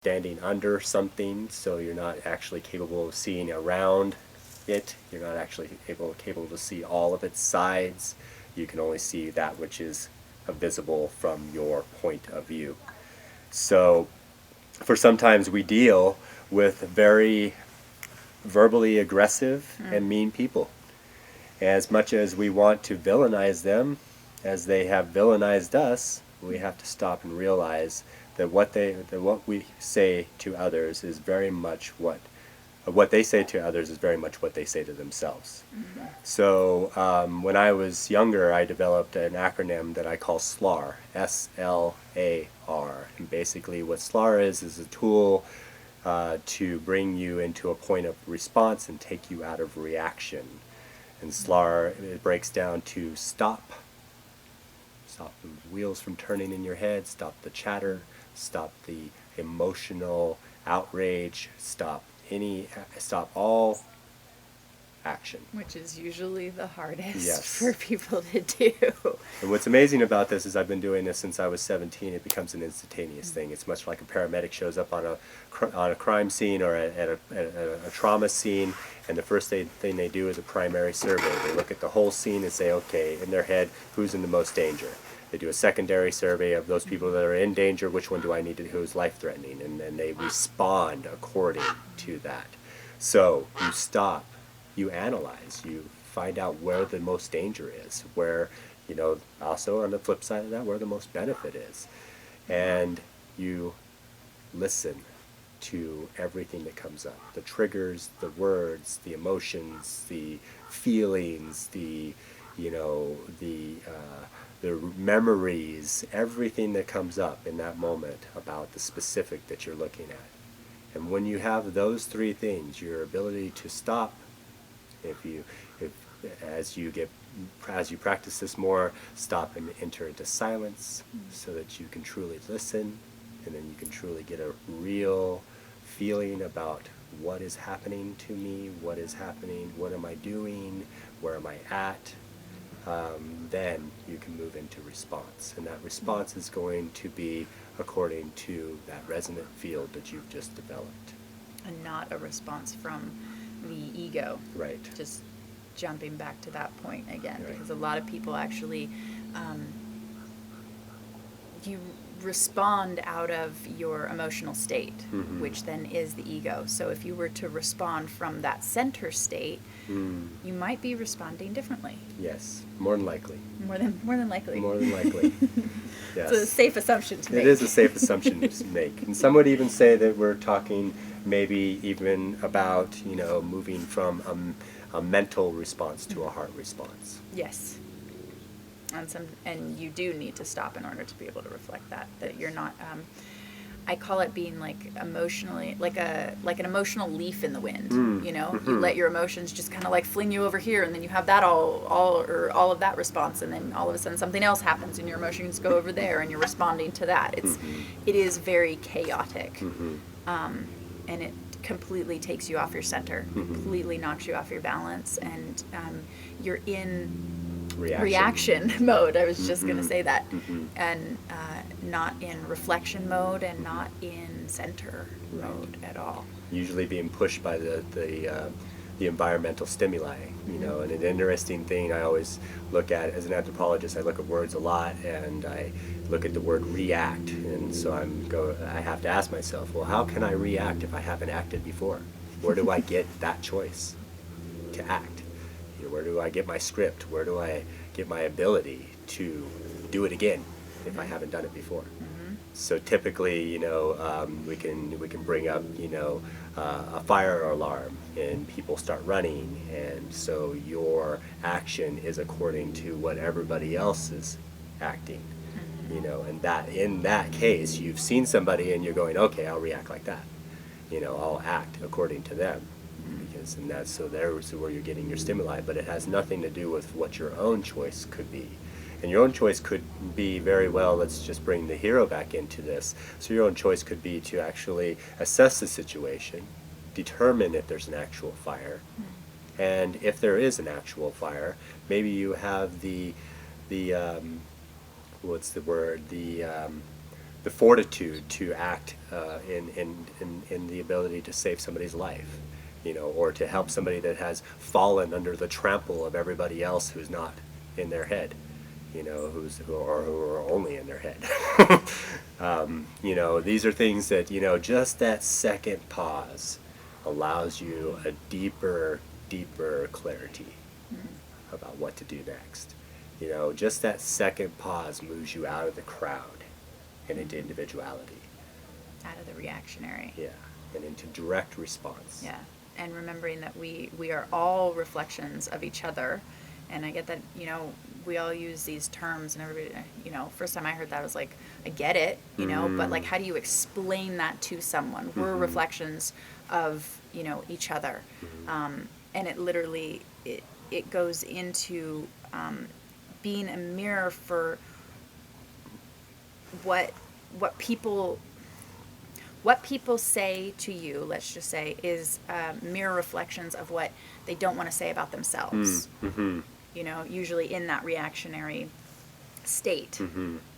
standing under something, so you're not actually capable of seeing around it. You're not actually capable to see all of its sides. You can only see that which is visible from your point of view. So for sometimes we deal with very verbally aggressive and mean people. As much as we want to villainize them as they have villainized us, we have to stop and realize that what we say to others is very much what they say to others is very much what they say to themselves. Mm-hmm. So when I was younger, I developed an acronym that I call SLAR, S-L-A-R. And basically what SLAR is a tool to bring you into a point of response and take you out of reaction. And SLAR, it breaks down to stop the wheels from turning in your head, stop the chatter, stop the emotional outrage, stop all action. Which is usually the hardest Yes. for people to do. And what's amazing about this is I've been doing this since I was 17. It becomes an instantaneous thing. It's much like a paramedic shows up on a crime scene or at a trauma scene, and the first thing they do is a primary survey. They look at the whole scene and say, okay, in their head, who's in the most danger? They do a secondary survey of those people that are in danger, which one do I need to, who's life-threatening, and then they respond according to that. So you stop, you analyze, you find out where the most danger is, where, also on the flip side of that, where the most benefit is. And you listen to everything that comes up, the triggers, the words, the emotions, the feelings, the memories, everything that comes up in that moment about the specific that you're looking at. And when you have those three things, your ability to stop, as you practice this more, stop and enter into silence so that you can truly listen, and then you can truly get a real feeling about what is happening to me, what is happening, what am I doing, where am I at. Then you can move into response. And that response is going to be according to that resonant field that you've just developed. And not a response from the ego. Right. Just jumping back to that point again, Right. because a lot of people actually, you respond out of your emotional state, Mm-hmm. which then is the ego. So if you were to respond from that center state, you might be responding differently. Yes, more than likely. More than likely. More than likely. Yes. It's a safe assumption to make. It is a safe assumption to make. And some would even say that we're talking maybe even about, moving from a mental response to a heart response. Yes. And you do need to stop in order to be able to reflect that you're not, I call it being like emotionally, like an emotional leaf in the wind, Mm-hmm. You let your emotions just kind of like fling you over here, and then you have that all of that response, and then all of a sudden something else happens and your emotions go over there and you're responding to that. It is very chaotic. Mm-hmm. And it completely takes you off your center, completely knocks you off your balance, and you're in reaction mode. I was just going to say that. And not in reflection mode and not in center mode at all. Usually being pushed by the environmental stimuli, and an interesting thing I always look at as an anthropologist, I look at words a lot, and I look at the word react, and so I have to ask myself, well, how can I react if I haven't acted before? Where do I get that choice to act? Where do I get my script? Where do I get my ability to do it again if I haven't done it before? So typically, we can bring up, a fire alarm, and people start running, and so your action is according to what everybody else is acting, and that in that case, you've seen somebody and you're going, okay, I'll react like that, I'll act according to them, and that's there's where you're getting your stimuli, but it has nothing to do with what your own choice could be. And your own choice could be very well, let's just bring the hero back into this. So your own choice could be to actually assess the situation, determine if there's an actual fire, and if there is an actual fire, maybe you have the the fortitude to act in the ability to save somebody's life, or to help somebody that has fallen under the trample of everybody else who's not in their head, who are only in their head. These are things that, just that second pause allows you a deeper clarity about what to do next. Just that second pause moves you out of the crowd and into individuality. Out of the reactionary. Yeah, and into direct response. Yeah, and remembering that we are all reflections of each other. And I get that, we all use these terms, and everybody, first time I heard that, I was like, I get it, but like, how do you explain that to someone? We're reflections of, each other. And it literally, it goes into being a mirror for what people say to you, let's just say, is mirror reflections of what they don't want to say about themselves. Usually in that reactionary state.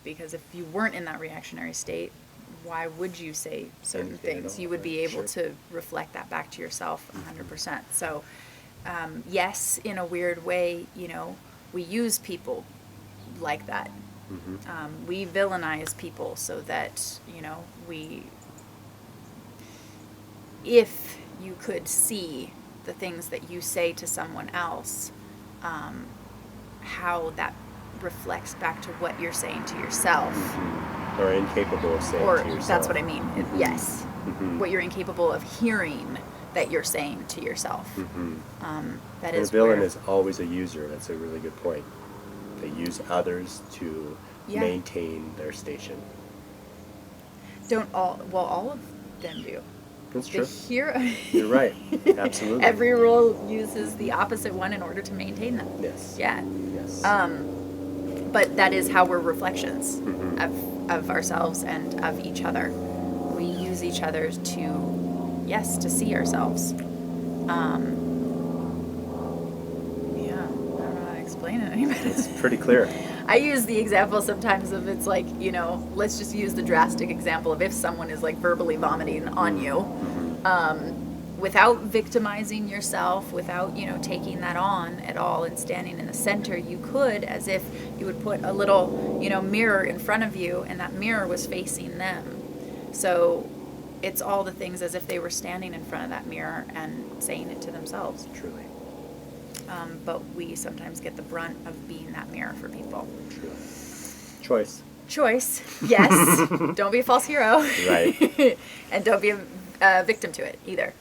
Because if you weren't in that reactionary state, why would you say certain things? You would be able to reflect that back to yourself 100%. So, yes, in a weird way, we use people like that. We villainize people so that, if you could see the things that you say to someone else, how that reflects back to what you're saying to yourself. Or incapable of saying to yourself. That's what I mean. Yes. What you're incapable of hearing that you're saying to yourself. That is. A villain is always a user. That's a really good point. They use others to maintain their station. All of them do. That's true. The hero. You're right. Absolutely. Every role uses the opposite one in order to maintain them. Yes. Yeah. Yes. But that is how we're reflections of ourselves and of each other. We use each other to see ourselves. I don't know how to explain it anymore. It's pretty clear. I use the example sometimes of, it's like, let's just use the drastic example of if someone is like verbally vomiting on you, without victimizing yourself, without, taking that on at all and standing in the center, you could, as if you would put a little, mirror in front of you, and that mirror was facing them. So it's all the things as if they were standing in front of that mirror and saying it to themselves. Truly. But we sometimes get the brunt of being that mirror for people. Truly. Choice, yes. Don't be a false hero. Right. And don't be a victim to it either.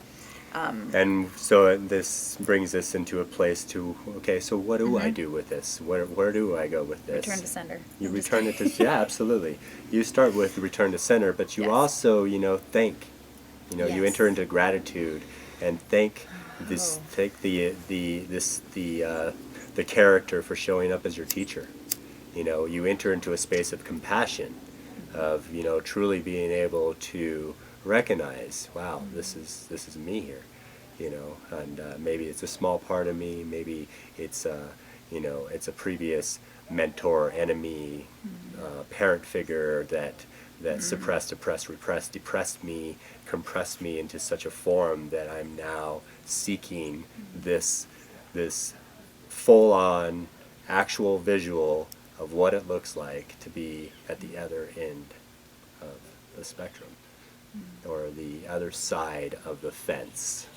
And so this brings us into a place to, okay, so what do I do with this? Where do I go with this? Return to center. You return it to, yeah, absolutely. You start with return to center, but you also, thank. You enter into gratitude and thank the character for showing up as your teacher. You enter into a space of compassion, of truly being able to recognize, wow, this is me here, and maybe it's a small part of me, maybe it's it's a previous mentor, enemy, parent figure that suppressed, oppressed, repressed, depressed me, compressed me into such a form that I'm now seeking this full-on actual visual of what it looks like to be at the other end of the spectrum, or the other side of the fence,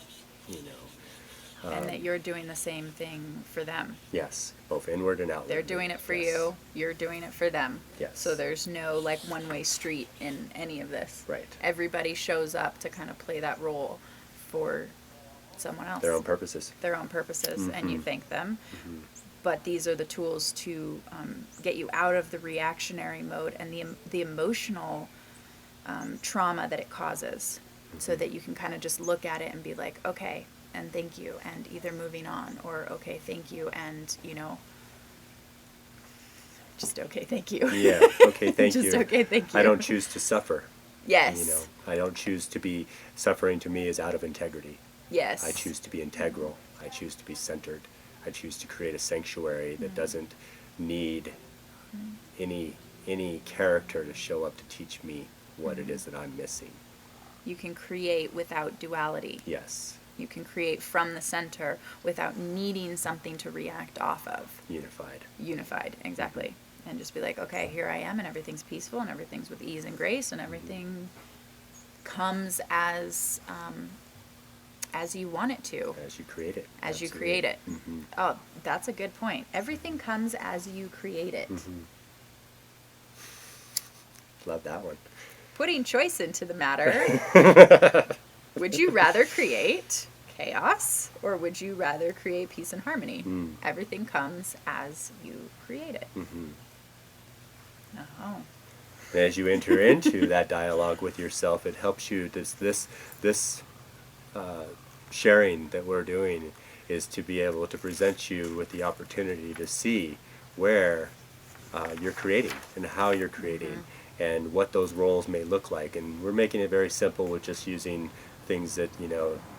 and that you're doing the same thing for them. Yes, both inward and outward. They're doing it for you, you're doing it for them. Yes. So there's no one-way street in any of this. Right. Everybody shows up to kind of play that role for someone else. Their own purposes. And you thank them. But these are the tools to get you out of the reactionary mode and the emotional trauma that it causes, so that you can kind of just look at it and be like, okay, and thank you, and either moving on, or okay, thank you, and just okay, thank you. Yeah, okay, thank you. Just okay, thank you. I don't choose to suffer. Yes. I don't choose to be, suffering to me is out of integrity. Yes. I choose to be integral. I choose to be centered. I choose to create a sanctuary that doesn't need any any character to show up to teach me what it is that I'm missing. You can create without duality. Yes. You can create from the center without needing something to react off of. Unified, exactly. And just be like, okay, here I am, and everything's peaceful, and everything's with ease and grace, and everything comes as you want it to. As you create it. As you create it. Mm-hmm. Oh, that's a good point. Everything comes as you create it. Mm-hmm. Love that one. Putting choice into the matter. Would you rather create chaos, or would you rather create peace and harmony? Everything comes as you create it. Oh. As you enter into that dialogue with yourself, it helps you. This sharing that we're doing is to be able to present you with the opportunity to see where you're creating and how you're creating and what those roles may look like. And we're making it very simple with just using things that,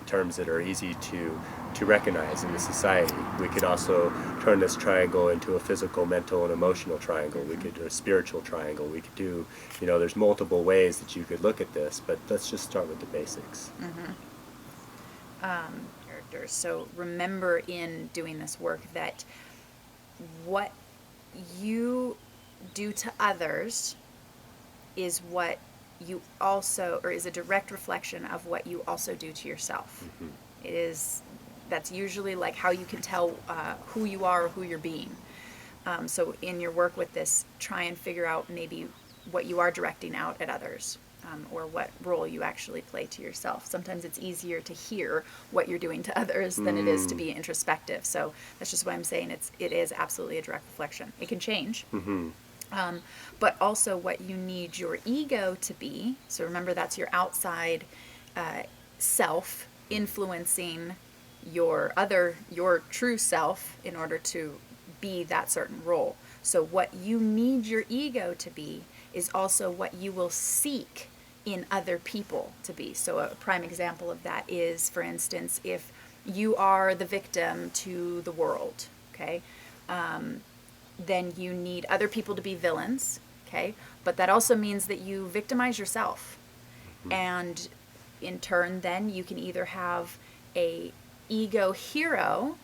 terms that are easy to recognize in the society. We could also turn this triangle into a physical, mental, and emotional triangle. We could do a spiritual triangle. We could do, there's multiple ways that you could look at this, but let's just start with the basics. Characters. So remember in doing this work that what you do to others is what you also, or is a direct reflection of what you also do to yourself. That's usually like how you can tell who you are or who you're being. So in your work with this, try and figure out maybe what you are directing out at others, or what role you actually play to yourself. Sometimes it's easier to hear what you're doing to others than it is to be introspective. So that's just why I'm saying it is absolutely a direct reflection. It can change. But also what you need your ego to be. So remember, that's your outside self influencing your true self in order to be that certain role. So what you need your ego to be is also what you will seek in other people to be. So a prime example of that is, for instance, if you are the victim to the world, okay? Then you need other people to be villains, okay? But that also means that you victimize yourself. And in turn, then you can either have a ego hero,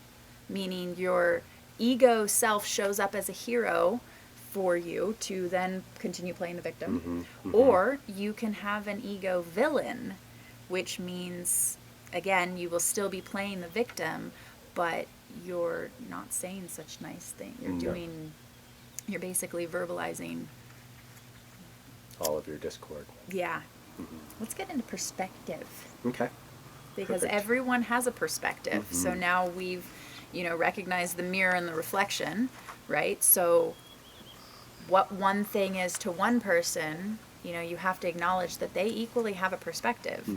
meaning your ego self shows up as a hero for you to then continue playing the victim, or you can have an ego villain, which means, again, you will still be playing the victim, but you're not saying such nice things. You're basically verbalizing all of your discord. Yeah. Let's get into perspective. Okay. Because Perfect. Everyone has a perspective. So now we've, recognized the mirror and the reflection, right? So what one thing is to one person, you have to acknowledge that they equally have a perspective.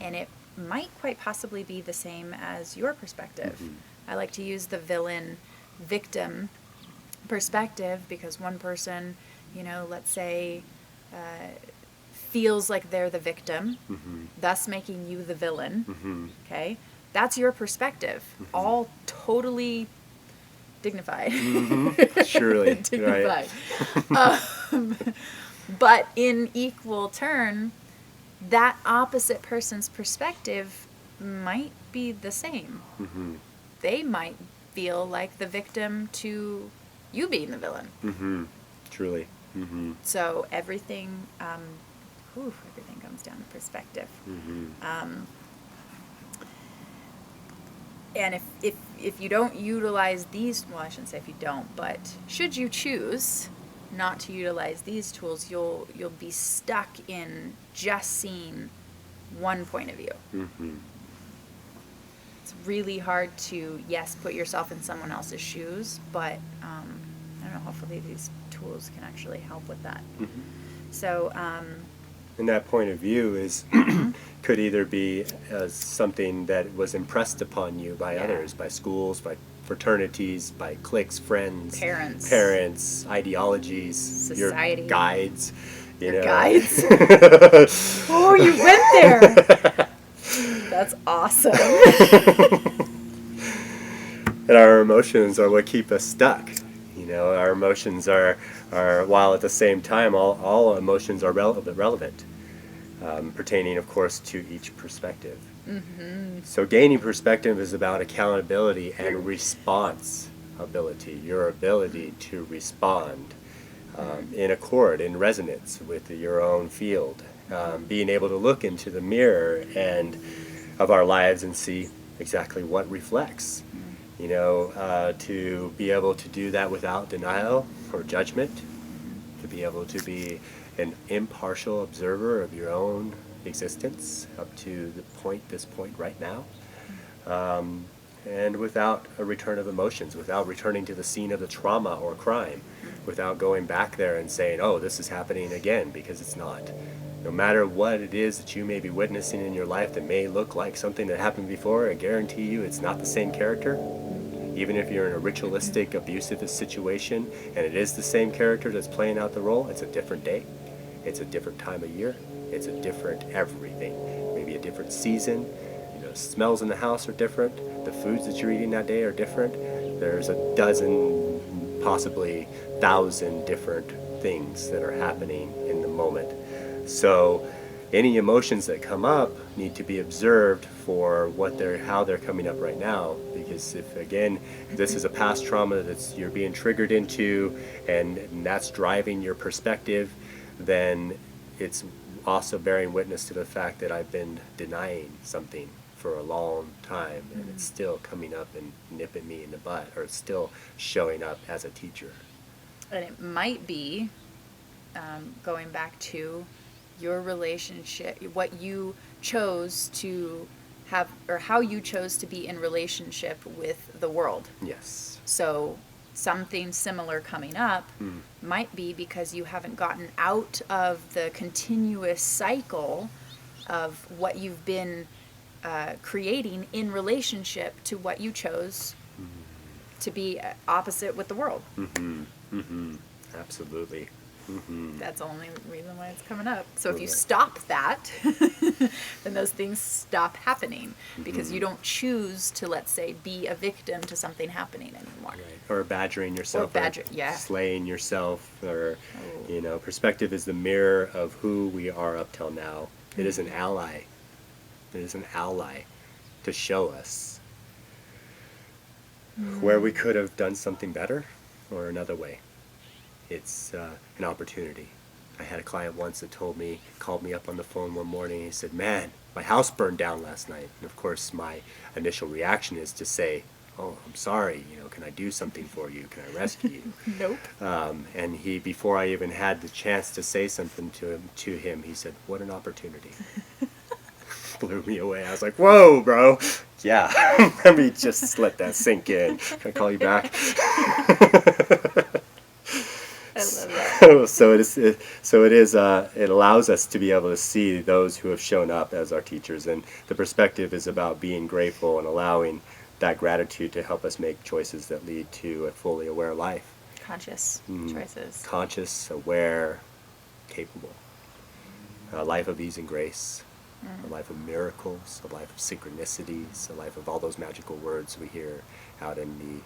And it might quite possibly be the same as your perspective. I like to use the villain-victim perspective because one person, let's say, feels like they're the victim, thus making you the villain, okay? That's your perspective, all totally dignified. Surely. Dignified. But in equal turn, that opposite person's perspective might be the same. They might feel like the victim to you being the villain. Truly. So everything comes down to perspective. And if you don't utilize these, well, I shouldn't say if you don't, but should you choose not to utilize these tools, you'll be stuck in just seeing one point of view. It's really hard to, yes, put yourself in someone else's shoes, but I don't know, hopefully these tools can actually help with that. So, and that point of view is could either be as something that was impressed upon you by others, by schools, by fraternities, by cliques, friends, parents, ideologies, society, your guides, guides. Oh, you went there. That's awesome. And our emotions are what keep us stuck. Our emotions are while at the same time all emotions are relevant, pertaining, of course, to each perspective. So gaining perspective is about accountability and response ability, your ability to respond in accord, in resonance with your own field, being able to look into the mirror and of our lives and see exactly what reflects. To be able to do that without denial or judgment, to be able to be an impartial observer of your own existence up to this point right now, and without a return of emotions, without returning to the scene of the trauma or crime, without going back there and saying, oh, this is happening again, because it's not. No matter what it is that you may be witnessing in your life that may look like something that happened before, I guarantee you it's not the same character. Even if you're in a ritualistic, abusive situation, and it is the same character that's playing out the role, it's a different day. It's a different time of year. It's a different everything. Maybe a different season. The smells in the house are different. The foods that you're eating that day are different. There's a dozen, possibly 1,000 different things that are happening in the moment. So any emotions that come up need to be observed for how they're coming up right now, because if again this is a past trauma that you're being triggered into and that's driving your perspective, then it's also bearing witness to the fact that I've been denying something for a long time, and it's still coming up and nipping me in the butt, or it's still showing up as a teacher. And it might be going back to your relationship, what you chose to have, or how you chose to be in relationship with the world. Yes. So something similar coming up might be because you haven't gotten out of the continuous cycle of what you've been creating in relationship to what you chose to be opposite with the world. Absolutely. That's the only reason why it's coming up. So if you stop that, then those things stop happening, because you don't choose to, let's say, be a victim to something happening anymore. Right. Or badgering yourself, or slaying yourself, or perspective is the mirror of who we are up till now. It is an ally. It is an ally to show us where we could have done something better or another way. It's an opportunity. I had a client once that called me up on the phone one morning. He said, man, my house burned down last night. And of course, my initial reaction is to say, oh, I'm sorry, can I do something for you? Can I rescue you? Nope. And he, before I even had the chance to say something to him, he said, what an opportunity. Blew me away. I was like, whoa, bro. Yeah, let me just let that sink in. Can I call you back? I love that. It allows us to be able to see those who have shown up as our teachers, and the perspective is about being grateful and allowing that gratitude to help us make choices that lead to a fully aware life. Conscious choices. Conscious, aware, capable. A life of ease and grace. A life of miracles, a life of synchronicities, a life of all those magical words we hear out in the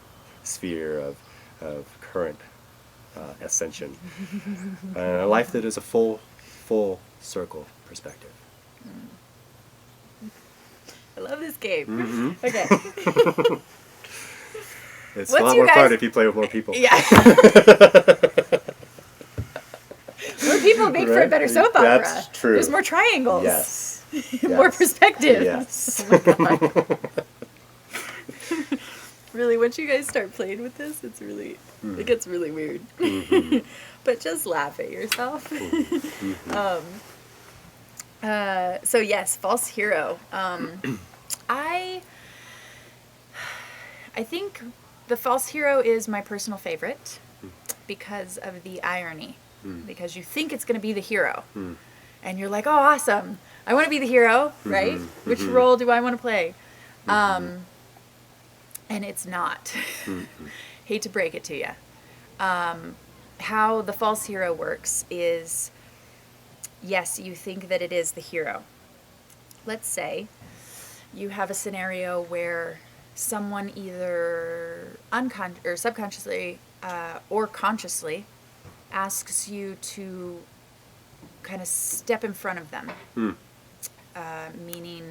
sphere of current ascension. A life that is a full circle perspective. I love this game. Okay. It's a lot more fun if you play with more people. Yeah. More people make for a better soap opera. That's true. There's more triangles. Yes. More perspective. Yes. Oh my God. Really, once you guys start playing with this, it gets really weird. But just laugh at yourself. So yes, false hero. I think the false hero is my personal favorite because of the irony. Because you think it's going to be the hero. And you're like, oh, awesome. I want to be the hero, right? Which role do I want to play? And it's not. Hate to break it to you. How the false hero works is, yes, you think that it is the hero. Let's say you have a scenario where someone either subconsciously or consciously asks you to kind of step in front of them, meaning